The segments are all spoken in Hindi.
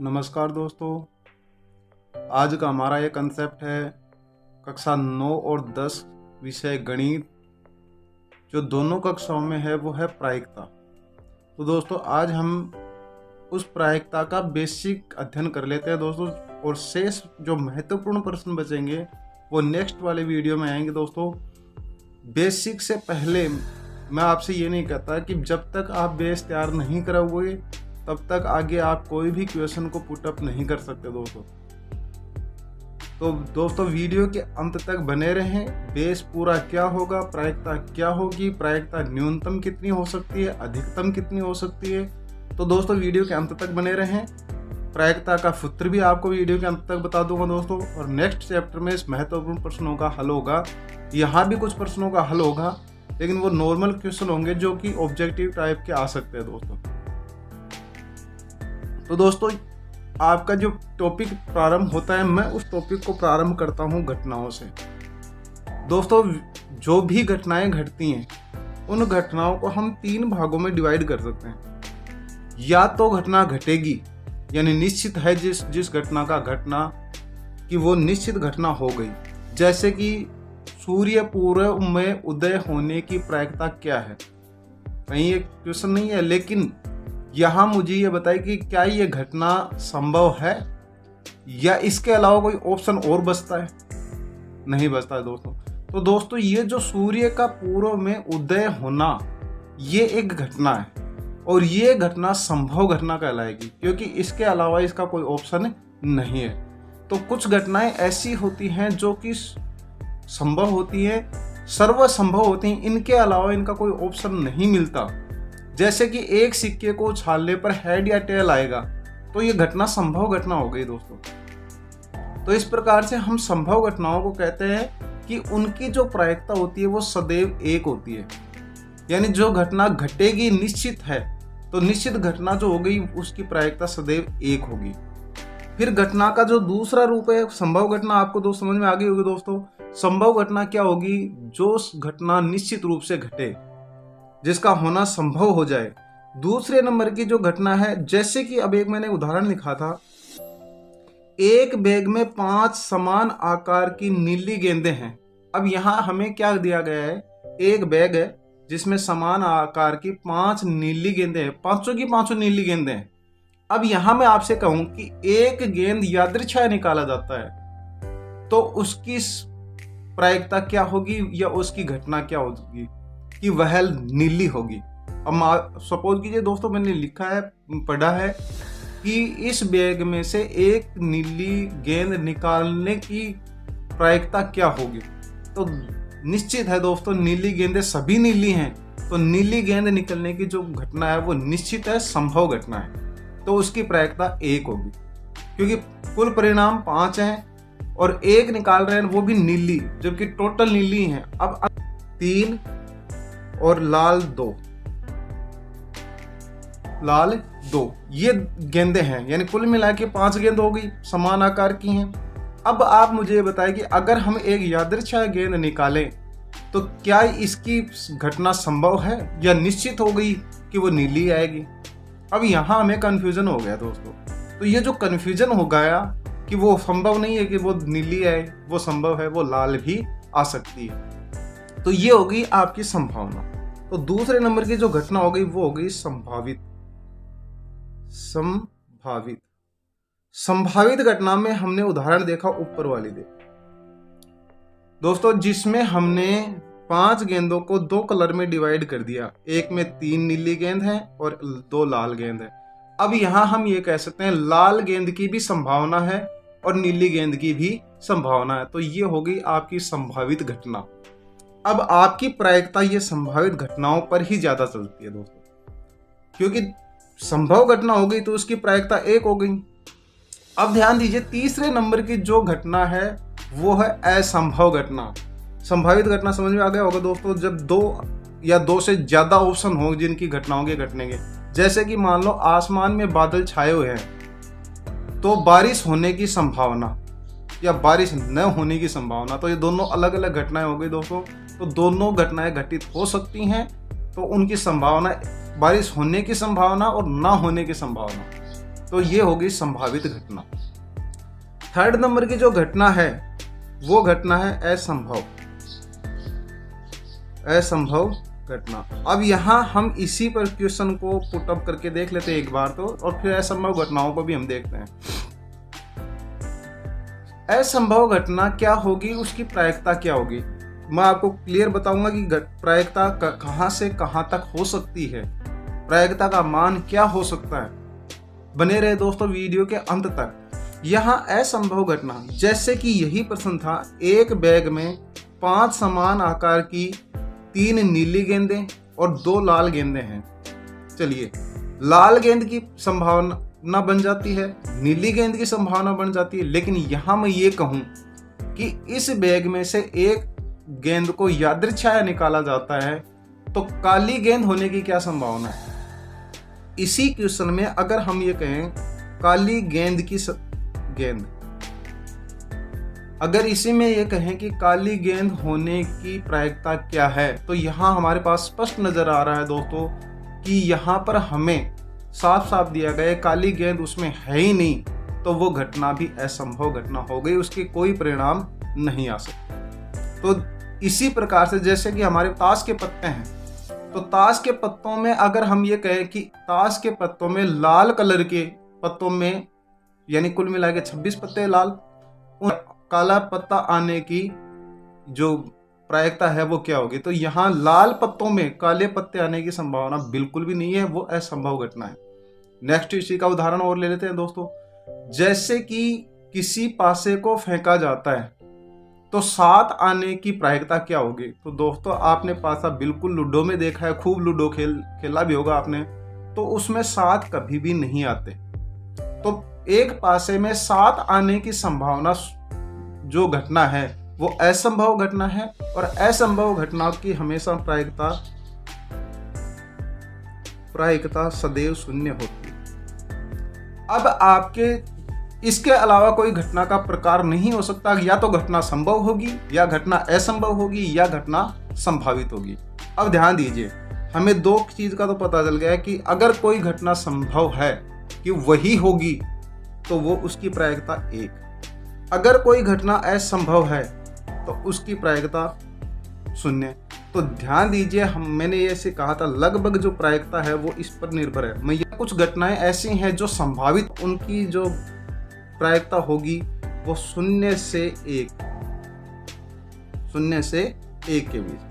नमस्कार दोस्तों। आज का हमारा ये कंसेप्ट है कक्षा 9 और 10 विषय गणित, जो दोनों कक्षाओं में है वो है प्रायिकता। तो दोस्तों आज हम उस प्रायिकता का बेसिक अध्ययन कर लेते हैं दोस्तों, और शेष जो महत्वपूर्ण प्रश्न बचेंगे वो नेक्स्ट वाले वीडियो में आएंगे दोस्तों। बेसिक से पहले मैं आपसे ये नहीं कहता कि जब तक आप बेस तैयार नहीं कराओगे तब तक आगे आप कोई भी क्वेश्चन को पुटअप नहीं कर सकते दोस्तों। तो दोस्तों वीडियो के अंत तक बने रहें। बेस पूरा क्या होगा, प्रायिकता क्या होगी, प्रायिकता न्यूनतम कितनी हो सकती है, अधिकतम कितनी हो सकती है। तो दोस्तों वीडियो के अंत तक बने रहें। प्रायिकता का सूत्र भी आपको वीडियो के अंत तक बता दूंगा दोस्तों, और नेक्स्ट चैप्टर में इस महत्वपूर्ण प्रश्नों का हल होगा। यहाँ भी कुछ प्रश्नों का हल होगा, लेकिन वो नॉर्मल क्वेश्चन होंगे जो कि ऑब्जेक्टिव टाइप के आ सकते हैं दोस्तों। तो दोस्तों आपका जो टॉपिक प्रारंभ होता है, मैं उस टॉपिक को प्रारंभ करता हूं घटनाओं से। दोस्तों जो भी घटनाएं घटती हैं उन घटनाओं को हम 3 भागों में डिवाइड कर सकते हैं। या तो घटना घटेगी, यानी निश्चित है जिस घटना का घटना कि वो निश्चित घटना हो गई, जैसे कि सूर्य पूर्व में उदय होने की प्रायिकता क्या है। कहीं एक क्वेश्चन नहीं है, लेकिन यहाँ मुझे ये बताए कि क्या ये घटना संभव है या इसके अलावा कोई ऑप्शन और बचता है। नहीं बचता है दोस्तों। तो दोस्तों ये जो सूर्य का पूर्व में उदय होना, ये एक घटना है और ये घटना संभव घटना कहलाएगी, क्योंकि इसके अलावा इसका कोई ऑप्शन नहीं है। तो कुछ घटनाएं ऐसी होती हैं जो कि संभव होती है, सर्वसंभव होती हैं, इनके अलावा इनका कोई ऑप्शन नहीं मिलता। जैसे कि एक सिक्के को उछालने पर हेड या टेल आएगा, तो ये घटना संभव घटना हो गई दोस्तों। तो इस प्रकार से हम संभव घटनाओं को कहते हैं कि उनकी जो प्रायिकता होती है वो सदैव एक होती है। यानी जो घटना घटेगी निश्चित है, तो निश्चित घटना जो हो गई उसकी प्रायिकता सदैव एक होगी। फिर घटना का जो दूसरा रूप है संभव घटना, आपको दोस्त समझ में आ गई होगी दोस्तों। संभव घटना क्या होगी? जो घटना निश्चित रूप से घटे, जिसका होना संभव हो जाए। दूसरे नंबर की जो घटना है, जैसे कि अब एक मैंने उदाहरण लिखा था, एक बैग में 5 समान आकार की नीली गेंदें हैं। अब यहाँ हमें क्या दिया गया है? एक बैग है जिसमें समान आकार की 5 नीली गेंदें हैं, पांचों की पांचों नीली गेंदें हैं। अब यहाँ मैं आपसे कहूं कि एक गेंद यादृच्छा निकाला जाता है, तो उसकी प्रायिकता क्या होगी या उसकी घटना क्या होगी कि वह नीली होगी। अब सपोज कीजिए दोस्तों, मैंने लिखा है, पढ़ा है कि इस बैग में से एक नीली गेंद निकालने की प्रायिकता क्या होगी। तो निश्चित है दोस्तों, नीली गेंदें सभी नीली हैं, तो नीली गेंद निकलने की जो घटना है वो निश्चित है, संभव घटना है, तो उसकी प्रायिकता 1 होगी। क्योंकि कुल परिणाम 5 हैं और एक निकाल रहे हैं वो भी नीली, जबकि टोटल नीली हैं। अब 3 और लाल 2 ये गेंदें हैं, यानी कुल मिला के 5 गेंद हो गई, समान आकार की हैं। अब आप मुझे ये बताएं कि अगर हम एक यादृच्छिक गेंद निकालें तो क्या इसकी घटना संभव है या निश्चित हो गई कि वो नीली आएगी। अब यहाँ हमें कंफ्यूजन हो गया दोस्तों। तो ये जो कंफ्यूजन हो गया कि वो संभव नहीं है कि वो नीली आए, वो संभव है वो लाल भी आ सकती है, तो ये होगी आपकी संभावना। तो दूसरे नंबर की जो घटना हो गई वो हो गई संभावित घटना में हमने उदाहरण देखा ऊपर वाली दोस्तों, जिसमें हमने 5 गेंदों को 2 कलर में डिवाइड कर दिया। एक में 3 नीली गेंद है और 2 लाल गेंद है। अब यहां हम ये कह सकते हैं लाल गेंद की भी संभावना है और नीली गेंद की भी संभावना है, तो ये हो गई आपकी संभावित घटना। अब आपकी प्रायिकता ये संभावित घटनाओं पर ही ज्यादा चलती है दोस्तों, क्योंकि संभव घटना हो गई तो उसकी प्रायिकता 1 हो गई। अब ध्यान दीजिए, तीसरे नंबर की जो घटना है वो है असंभव घटना। संभावित घटना समझ में आ गया होगा दोस्तों, जब 2 या 2 से ज्यादा ऑप्शन हो जिनकी घटनाओं के घटने के। जैसे कि मान लो आसमान में बादल छाए हुए हैं, तो बारिश होने की संभावना या बारिश न होने की संभावना, तो ये दोनों अलग अलग घटनाएं हो गई दोस्तों। तो दोनों घटनाएं घटित हो सकती हैं, तो उनकी संभावना, बारिश होने की संभावना और ना होने की संभावना, तो ये होगी संभावित घटना। थर्ड नंबर की जो घटना है वो घटना है असंभव घटना। अब यहाँ हम इसी पर क्वेश्चन को पुट अप करके देख लेते हैं एक बार तो, और फिर असंभव घटनाओं को भी हम देखते हैं। असंभव घटना क्या होगी, उसकी प्रायिकता क्या होगी, मैं आपको क्लियर बताऊंगा कि प्रायिकता कहां से कहां तक हो सकती है, प्रायिकता का मान क्या हो सकता है। बने रहे दोस्तों वीडियो के अंत तक। यहाँ असंभव घटना, जैसे कि यही प्रश्न था, एक बैग में 5 समान आकार की 3 नीली गेंदें और 2 लाल गेंदें हैं। चलिए, लाल गेंद की संभावना बन जाती है, नीली गेंद की संभावना बन जाती है, लेकिन यहां मैं ये कहूं कि इस बैग में से एक गेंद को यादृच्छा निकाला जाता है, तो काली गेंद होने की क्या संभावना है। इसी क्वेश्चन में अगर हम ये कहें काली गेंद की गेंद, अगर इसी में ये कहें कि काली गेंद होने की प्रायिकता क्या है, तो यहाँ हमारे पास स्पष्ट नजर आ रहा है दोस्तों कि यहाँ पर हमें साफ साफ दिया गया है काली गेंद उसमें है ही नहीं, तो वो घटना भी असंभव घटना हो गई, उसके कोई परिणाम नहीं आ सकते। तो इसी प्रकार से जैसे कि हमारे ताश के पत्ते हैं, तो ताश के पत्तों में अगर हम ये कहें कि ताश के पत्तों में लाल कलर के पत्तों में, यानी कुल मिला के 26 पत्ते लाल, उन काला पत्ता आने की जो प्रायिकता है वो क्या होगी, तो यहाँ लाल पत्तों में काले पत्ते आने की संभावना बिल्कुल भी नहीं है, वो असंभव घटना है। नेक्स्ट इसी का उदाहरण और ले लेते हैं दोस्तों। जैसे कि किसी पासे को फेंका जाता है तो 7 आने की प्रायिकता क्या होगी, तो दोस्तों आपने पासा बिल्कुल लूडो में देखा है, खूब लूडो खेला भी होगा आपने, तो उसमें 7 कभी भी नहीं आते। तो एक पासे में 7 आने की संभावना जो घटना है वो असंभव घटना है, और असंभव घटना की हमेशा प्रायिकता सदैव शून्य होती है। अब आपके इसके अलावा कोई घटना का प्रकार नहीं हो सकता, या तो घटना संभव होगी, या घटना असंभव होगी, या घटना संभावित होगी। अब ध्यान दीजिए, हमें 2 चीज का तो पता चल गया कि अगर कोई घटना संभव है कि वही होगी, तो वो उसकी प्रायिकता 1, अगर कोई घटना असंभव है तो उसकी प्रायिकता 0। तो ध्यान दीजिए, मैंने ये से कहा था लगभग जो प्रायिकता है वो इस पर निर्भर है। मैं ये कुछ घटनाएं ऐसी हैं जो संभावित, उनकी जो प्रायिकता होगी वो 0 से 1 के बीच,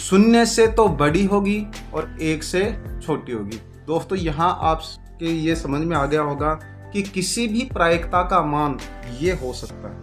0 से तो बड़ी होगी और 1 से छोटी होगी। दोस्तों यहाँ आपके ये समझ में आ गया होगा कि किसी भी प्रायिकता का मान ये हो सकता है,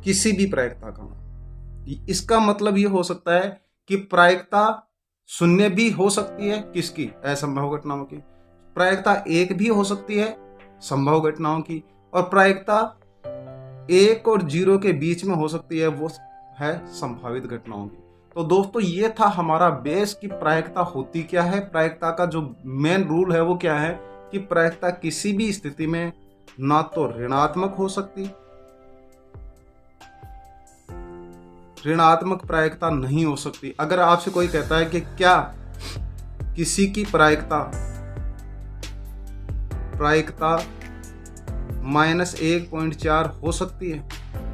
किसी भी प्रायिकता का मान। इसका मतलब ये हो सकता है कि प्रायिकता 0 भी हो सकती है, किसकी, असंभव घटनाओं की, प्रायिकता 1 भी हो सकती है संभव घटनाओं की, और प्रायिकता 1 और 0 के बीच में हो सकती है, वो है संभावित घटनाओं की। तो दोस्तों ये था हमारा बेस की प्रायिकता होती क्या है। प्रायिकता का जो मेन रूल है वो क्या है कि प्रायिकता किसी भी स्थिति में ना तो ऋणात्मक हो सकती, ऋणात्मक प्रायिकता नहीं हो सकती। अगर आपसे कोई कहता है कि क्या किसी की प्रायिकता -1.4 हो सकती है,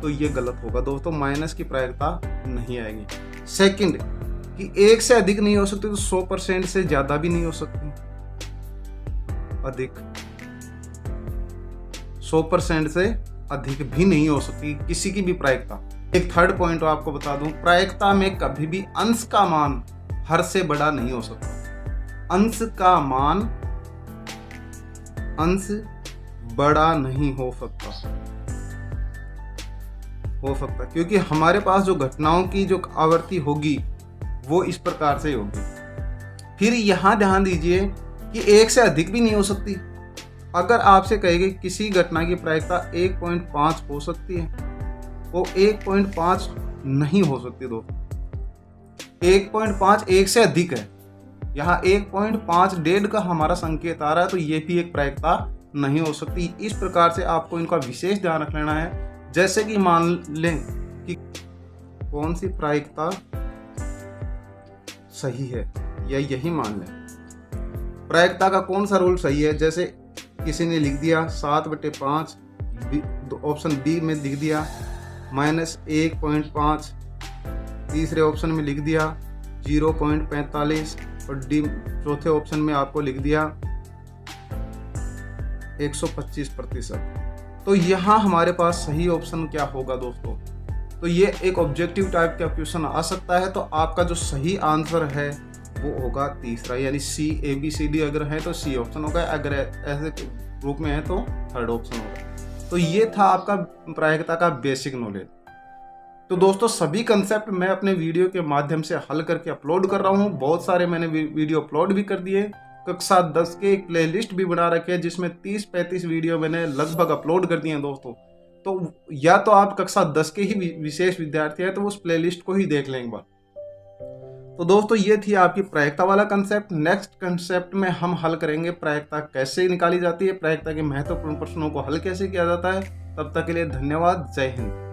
तो ये गलत होगा दोस्तों, माइनस की प्रायिकता नहीं आएगी। सेकंड कि 1 से अधिक नहीं हो सकती, तो 100% से ज्यादा भी नहीं हो सकती, अधिक 100% से अधिक भी नहीं हो सकती किसी की भी प्रायिकता। एक थर्ड पॉइंट आपको बता दूं, प्रायिकता में कभी भी अंश का मान हर से बड़ा नहीं हो सकता। अंश का मान अंश बड़ा नहीं हो सकता क्योंकि हमारे पास जो घटनाओं की जो आवृत्ति होगी वो इस प्रकार से होगी। फिर यहां ध्यान दीजिए कि 1 से अधिक भी नहीं हो सकती। अगर आपसे कहेंगे किसी घटना की प्रायिकता 1.5 हो सकती है, वो 1.5 नहीं हो सकती दोस्तों। 1.5 1 से अधिक है, यहाँ 1.5 डेढ़ का हमारा संकेत आ रहा है, तो ये भी एक प्रायिकता नहीं हो सकती। इस प्रकार से आपको इनका विशेष ध्यान रख लेना है। जैसे कि मान लें कि कौन सी प्रायिकता सही है, या यही मान लें प्रायिकता का कौन सा रूल सही है। जैसे किसी ने लिख दिया 7/5, ऑप्शन बी में लिख दिया -1.5, तीसरे ऑप्शन में लिख दिया 0.45 और डी चौथे ऑप्शन में आपको लिख दिया 125%। तो यहाँ हमारे पास सही ऑप्शन क्या होगा दोस्तों? तो ये एक ऑब्जेक्टिव टाइप का क्वेश्चन आ सकता है, तो आपका जो सही आंसर है वो होगा तीसरा, यानी सी, ABCD अगर है तो सी ऑप्शन होगा, अगर ऐसे ग्रुप में है तो थर्ड ऑप्शन होगा। तो ये था आपका प्रायिकता का बेसिक नॉलेज। तो दोस्तों सभी कंसेप्ट मैं अपने वीडियो के माध्यम से हल करके अपलोड कर रहा हूँ। बहुत सारे मैंने वीडियो अपलोड भी कर दिए। कक्षा 10 के एक प्लेलिस्ट भी बना रखे है जिसमें 30-35 वीडियो मैंने लगभग अपलोड कर दिए हैं दोस्तों। तो या तो आप कक्षा 10 के ही विशेष विद्यार्थी हैं तो उस प्लेलिस्ट को ही देख लें एक बार। तो दोस्तों ये थी आपकी प्रायिकता वाला कंसेप्ट। नेक्स्ट कंसेप्ट में हम हल करेंगे प्रायिकता कैसे निकाली जाती है, प्रायिकता के महत्वपूर्ण प्रश्नों को हल कैसे किया जाता है। तब तक के लिए धन्यवाद। जय हिंद।